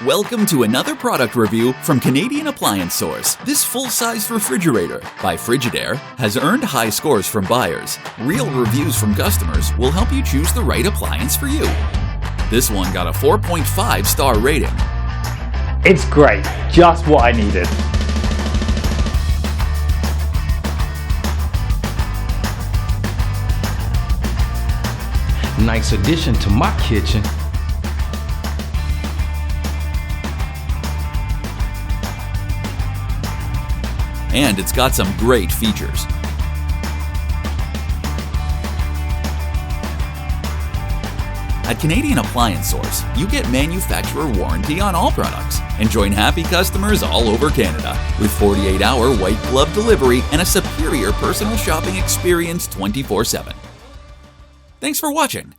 Welcome to another product review from Canadian Appliance Source. This full-size refrigerator by Frigidaire has earned high scores from buyers. Real reviews from customers will help you choose the right appliance for you. This one got a 4.5-star rating. It's great, just what I needed. Nice addition to my kitchen. And it's got some great features. At Canadian Appliance Source, you get manufacturer warranty on all products and join happy customers all over Canada with 48-hour white glove delivery and a superior personal shopping experience 24/7. Thanks for watching.